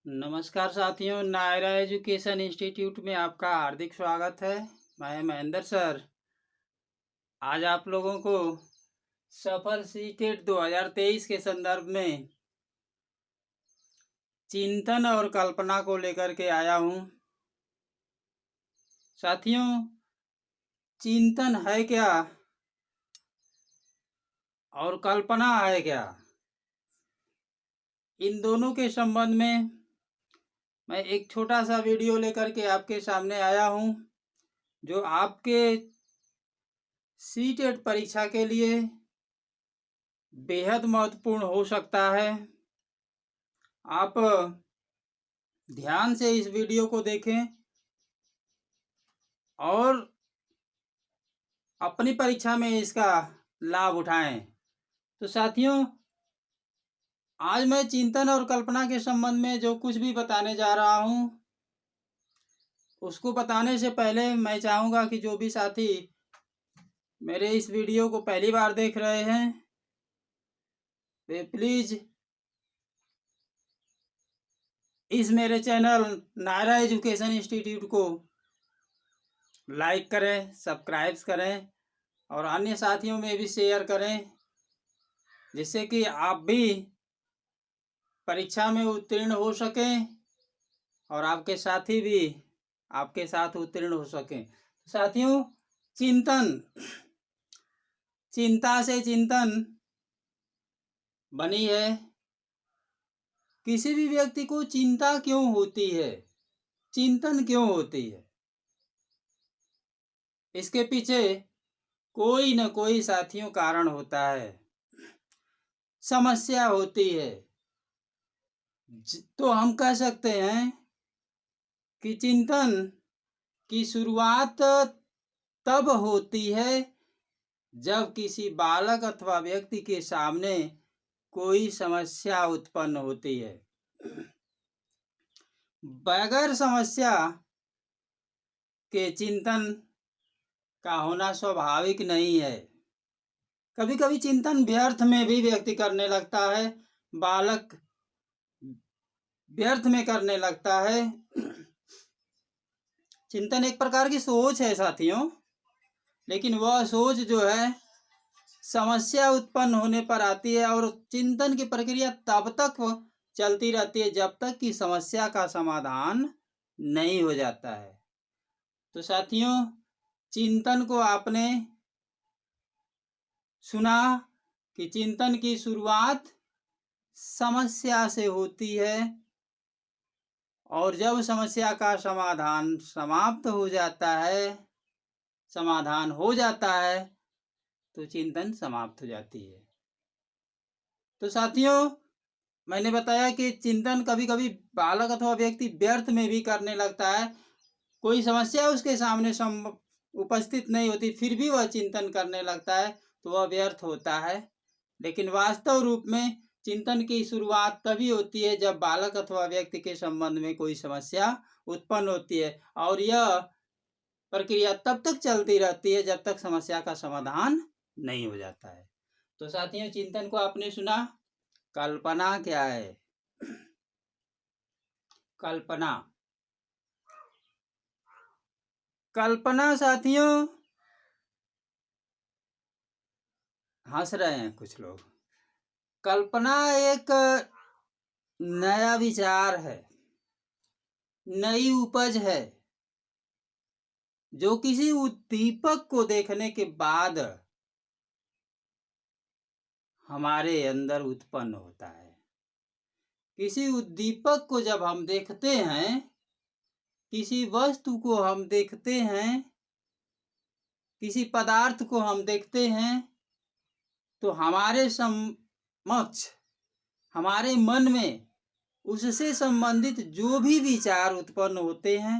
नमस्कार साथियों, Naira education institute में आपका हार्दिक स्वागत है। मैं महेंद्र सर आज आप लोगों को सफल सीटेट 2023 के संदर्भ में चिंतन और कल्पना को लेकर के आया हूं। साथियों, चिंतन है क्या और कल्पना है क्या, इन दोनों के संबंध में मैं एक छोटा सा वीडियो लेकर के आपके सामने आया हूं, जो आपके सीटेट परीक्षा के लिए बेहद महत्वपूर्ण हो सकता है। आप ध्यान से इस वीडियो को देखें और अपनी परीक्षा में इसका लाभ उठाएं। तो साथियों, आज मैं चिंतन और कल्पना के संबंध में जो कुछ भी बताने जा रहा हूं, उसको बताने से पहले मैं चाहूँगा कि जो भी साथी मेरे इस वीडियो को पहली बार देख रहे हैं, वे प्लीज़ इस मेरे चैनल नायरा एजुकेशन इंस्टीट्यूट को लाइक करें, सब्सक्राइब करें और अन्य साथियों में भी शेयर करें, जिससे कि आप भी परीक्षा में उत्तीर्ण हो सकें और आपके साथी भी आपके साथ उत्तीर्ण हो सकें। साथियों, चिंतन, चिंता से चिंतन बनी है। किसी भी व्यक्ति को चिंता क्यों होती है, चिंतन क्यों होती है, इसके पीछे कोई न कोई साथियों कारण होता है, समस्या होती है। तो हम कह सकते हैं कि चिंतन की शुरुआत तब होती है जब किसी बालक अथवा व्यक्ति के सामने कोई समस्या उत्पन्न होती है। बगैर समस्या के चिंतन का होना स्वाभाविक नहीं है। कभी कभी चिंतन व्यर्थ में भी व्यक्ति करने लगता है, बालक व्यर्थ में करने लगता है। चिंतन एक प्रकार की सोच है साथियों, लेकिन वह सोच जो है समस्या उत्पन्न होने पर आती है और चिंतन की प्रक्रिया तब तक चलती रहती है जब तक कि समस्या का समाधान नहीं हो जाता है। तो साथियों, चिंतन को आपने सुना कि चिंतन की शुरुआत समस्या से होती है और जब समस्या का समाधान समाप्त हो जाता है, समाधान हो जाता है, तो चिंतन समाप्त हो जाती है। तो साथियों, मैंने बताया कि चिंतन कभी कभी बालक अथवा व्यक्ति व्यर्थ में भी करने लगता है। कोई समस्या उसके सामने उपस्थित नहीं होती, फिर भी वह चिंतन करने लगता है, तो वह व्यर्थ होता है। लेकिन वास्तव रूप में चिंतन की शुरुआत तभी होती है जब बालक अथवा व्यक्ति के संबंध में कोई समस्या उत्पन्न होती है और यह प्रक्रिया तब तक चलती रहती है जब तक समस्या का समाधान नहीं हो जाता है। तो साथियों, चिंतन को आपने सुना। कल्पना क्या है? कल्पना, कल्पना साथियों, हंस रहे हैं कुछ लोग। कल्पना एक नया विचार है, नई उपज है, जो किसी उद्दीपक को देखने के बाद हमारे अंदर उत्पन्न होता है। किसी उद्दीपक को जब हम देखते हैं, किसी वस्तु को हम देखते हैं, किसी पदार्थ को हम देखते हैं, तो हमारे समक्ष, हमारे मन में उससे संबंधित जो भी विचार उत्पन्न होते हैं,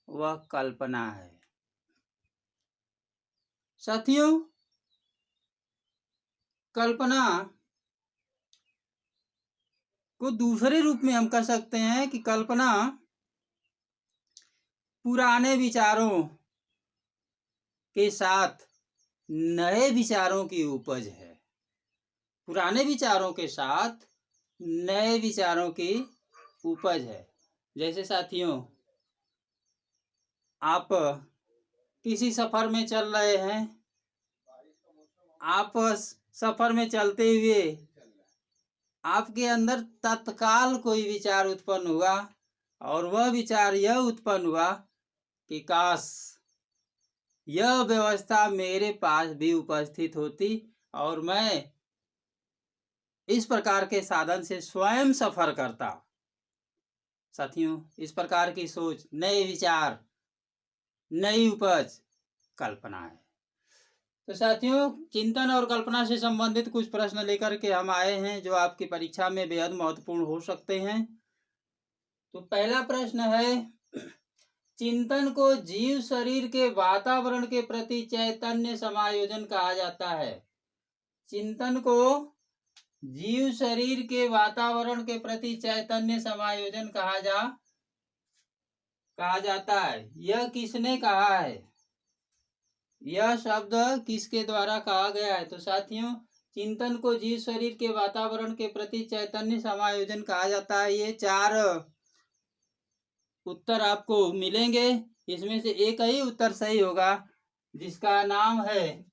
वह कल्पना है। साथियों, कल्पना को दूसरे रूप में हम कह सकते हैं कि कल्पना पुराने विचारों के साथ नए विचारों की उपज है। पुराने विचारों के साथ नए विचारों की उपज है। जैसे साथियों, आप किसी सफर में चल रहे हैं, आप सफर में चलते हुए आपके अंदर तत्काल कोई विचार उत्पन्न हुआ और वह विचार यह उत्पन्न हुआ कि काश यह व्यवस्था मेरे पास भी उपस्थित होती और मैं इस प्रकार के साधन से स्वयं सफर करता। साथियों, इस प्रकार की सोच, नए विचार, नई उपज कल्पना है। तो साथियों, चिंतन और कल्पना से संबंधित कुछ प्रश्न लेकर के हम आए हैं जो आपकी परीक्षा में बेहद महत्वपूर्ण हो सकते हैं। तो पहला प्रश्न है, चिंतन को जीव शरीर के वातावरण के प्रति चैतन्य समायोजन कहा जाता है। चिंतन को जीव शरीर के वातावरण के प्रति चैतन्य समायोजन कहा जाता है। यह किसने कहा है? यह शब्द किसके द्वारा कहा गया है? तो साथियों, चिंतन को जीव शरीर के वातावरण के प्रति चैतन्य समायोजन कहा जाता है। ये 4 उत्तर आपको मिलेंगे, इसमें से एक ही उत्तर सही होगा, जिसका नाम है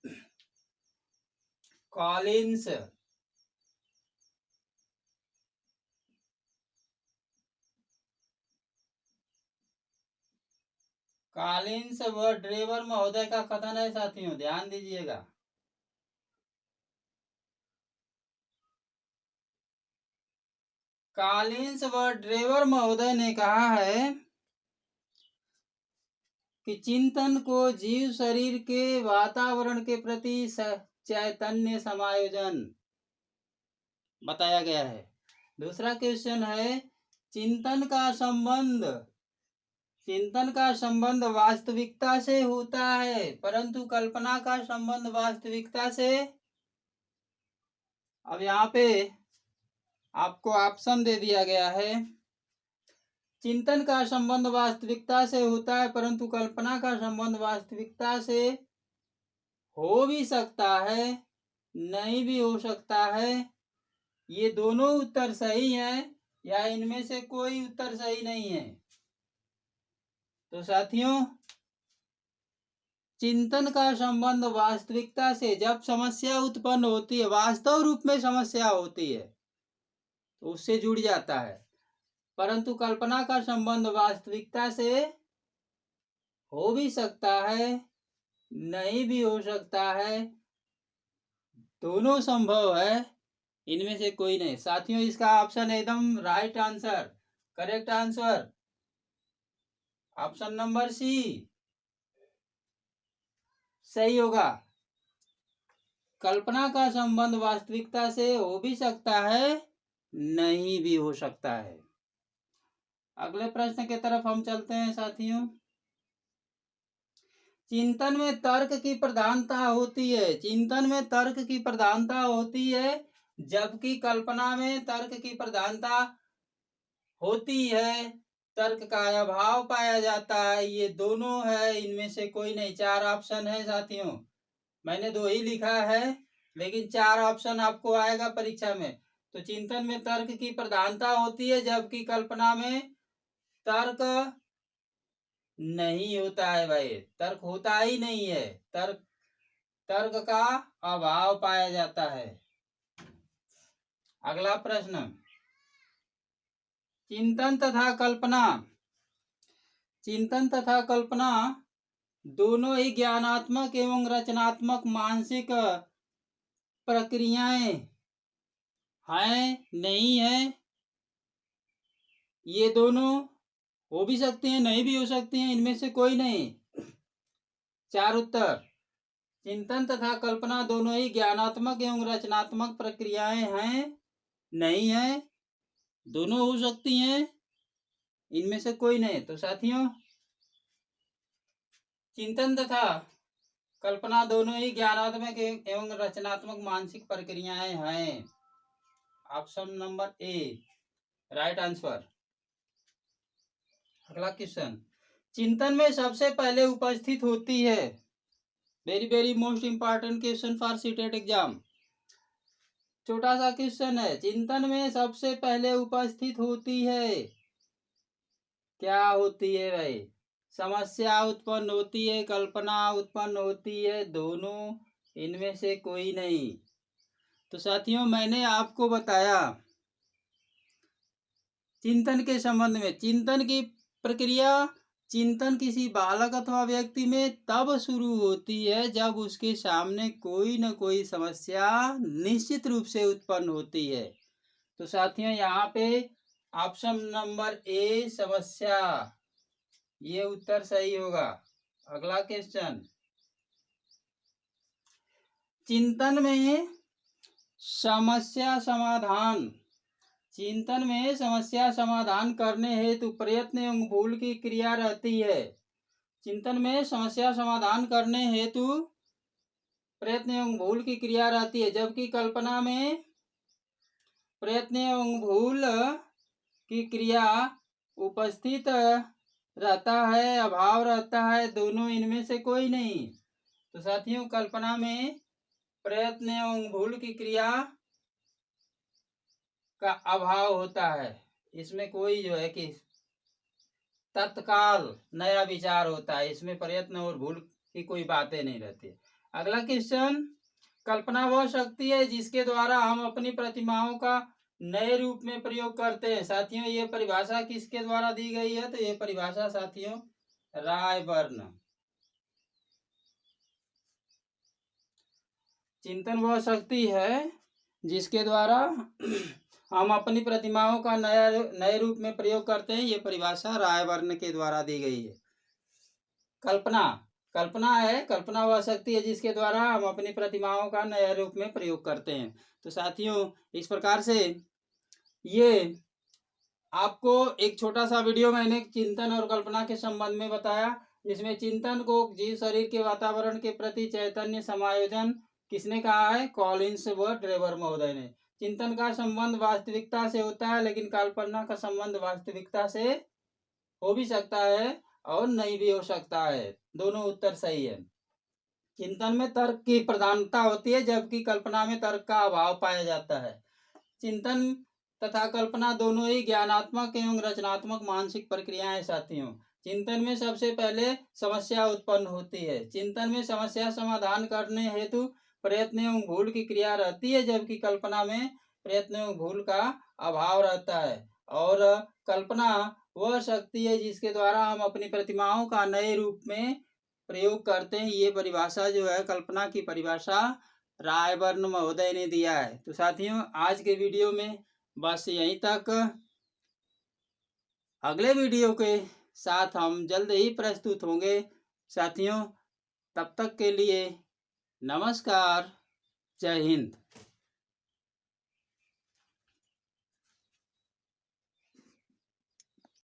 कॉलिंस। कॉलिंस व ड्रेवर महोदय का कथन है। साथियों, ध्यान दीजिएगा। कॉलिंस व ड्रेवर महोदय ने कहा है कि चिंतन को जीव शरीर के वातावरण के प्रति चैतन्य समायोजन बताया गया है। दूसरा क्वेश्चन है, चिंतन का संबंध वास्तविकता से होता है, परंतु कल्पना का संबंध वास्तविकता से। अब यहाँ पे आपको ऑप्शन दे दिया गया है। चिंतन का संबंध वास्तविकता से होता है, परंतु कल्पना का संबंध वास्तविकता से हो भी सकता है, नहीं भी हो सकता है। ये दोनों उत्तर सही हैं या इनमें से कोई उत्तर सही नहीं है? तो साथियों, चिंतन का संबंध वास्तविकता से जब समस्या उत्पन्न होती है, वास्तव रूप में समस्या होती है, तो उससे जुड़ जाता है, परंतु कल्पना का संबंध वास्तविकता से हो भी सकता है, नहीं भी हो सकता है, दोनों संभव है, इनमें से कोई नहीं। साथियों, इसका ऑप्शन एकदम right answer, correct answer option number C सही होगा। कल्पना का संबंध वास्तविकता से हो भी सकता है, नहीं भी हो सकता है। अगले प्रश्न की तरफ हम चलते हैं। साथियों, चिंतन में तर्क की प्रधानता होती है। चिंतन में तर्क की प्रधानता होती है, जबकि कल्पना में तर्क की प्रधानता होती है, तर्क का अभाव पाया जाता है। ये दोनों है, इनमें से कोई नहीं। 4 ऑप्शन है साथियों, मैंने 2 ही लिखा है, लेकिन 4 ऑप्शन आपको आएगा परीक्षा में। तो चिंतन में तर्क की प्रधानता होती है, जबकि कल्पना में तर्क नहीं होता है। भाई, तर्क होता ही नहीं है, तर्क का अभाव पाया जाता है। अगला प्रश्न, चिंतन तथा कल्पना दोनों ही ज्ञानात्मक एवं रचनात्मक मानसिक प्रक्रियाएं हैं, नहीं है? ये दोनों हो भी सकती हैं, नहीं भी हो सकती हैं, इनमें से कोई नहीं। 4 उत्तर, चिंतन तथा कल्पना दोनों ही ज्ञानात्मक एवं रचनात्मक प्रक्रियाएं हैं, नहीं है, दोनों हो सकती हैं, इनमें से कोई नहीं। तो साथियों, चिंतन तथा कल्पना दोनों ही ज्ञानात्मक एवं रचनात्मक मानसिक प्रक्रियाएं हैं। Option number A right answer. अगला क्वेश्चन, चिंतन में सबसे पहले उपस्थित होती है। Very very most important question for CTET exam. छोटा सा क्वेश्चन है, चिंतन में सबसे पहले उपस्थित होती है क्या होती है भाई? समस्या उत्पन्न होती है, कल्पना उत्पन्न होती है, दोनों इनमें से कोई नहीं। तो साथियों, मैंने आपको बताया चिंतन के संबंध में। चिंतन की प्रक्रिया, चिंतन किसी बालक अथवा व्यक्ति में तब शुरू होती है जब उसके सामने कोई न कोई समस्या निश्चित रूप से उत्पन्न होती है। तो साथियों, यहाँ पे ऑप्शन नंबर ए समस्या, ये उत्तर सही होगा। अगला क्वेश्चन, चिंतन में समस्या समाधान। चिंतन में समस्या समाधान करने हेतु प्रयत्न एवं भूल की क्रिया रहती है। चिंतन में समस्या समाधान करने हेतु प्रयत्न एवं भूल की क्रिया रहती है, जबकि कल्पना में प्रयत्न एवं भूल की क्रिया उपस्थित रहता है, अभाव रहता है, दोनों इनमें से कोई नहीं। तो साथियों, कल्पना में प्रयत्न एवं भूल की क्रिया का अभाव होता है, इसमें कोई जो है कि तत्काल नया विचार होता है, इसमें प्रयत्न और भूल की कोई बातें नहीं रहती। अगला क्वेश्चन, कल्पना वह शक्ति है जिसके द्वारा हम अपनी प्रतिमाओं का नए रूप में प्रयोग करते हैं। साथियों, ये परिभाषा किसके द्वारा दी गई है? तो ये परिभाषा साथियों रायबर्न। चिंतन वह शक्ति है जिसके द्वारा हम अपनी प्रतिमाओं का नए रूप में प्रयोग करते हैं, ये परिभाषा रायबर्न के द्वारा दी गई है। कल्पना वह शक्ति है जिसके द्वारा हम अपनी प्रतिमाओं का नए रूप में प्रयोग करते हैं। तो साथियों, इस प्रकार से ये आपको एक छोटा सा वीडियो मैंने चिंतन और कल्पना के संबंध में बताया, जिसमें चिंतन को जीव शरीर के वातावरण के प्रति चैतन्य समायोजन किसने कहा है? कॉलिंस व ड्रेवर महोदय ने। चिंतन का संबंध वास्तविकता से होता है, लेकिन कल्पना का संबंध वास्तविकता से हो भी सकता है और नहीं भी हो सकता है। दोनों उत्तर सही है। चिंतन में तर्क की प्रधानता होती है, जबकि कल्पना में तर्क का अभाव पाया जाता है। चिंतन तथा कल्पना दोनों ही ज्ञानात्मक एवं रचनात्मक मानसिक प्रक्रियाएं। साथियों, चिंतन में सबसे पहले समस्या उत्पन्न होती है। चिंतन में समस्या समाधान करने हेतु प्रयत्न एवं भूल की क्रिया रहती है, जबकि कल्पना में प्रयत्न एवं भूल का अभाव रहता है। और कल्पना वह शक्ति है जिसके द्वारा हम अपनी प्रतिमाओं का नए रूप में प्रयोग करते हैं। ये परिभाषा जो है, कल्पना की परिभाषा रायबर्न महोदय ने दिया है। तो साथियों, आज के वीडियो में बस यहीं तक। अगले वीडियो के साथ हम जल्द ही प्रस्तुत होंगे। साथियों, तब तक के लिए नमस्कार, जय हिंद।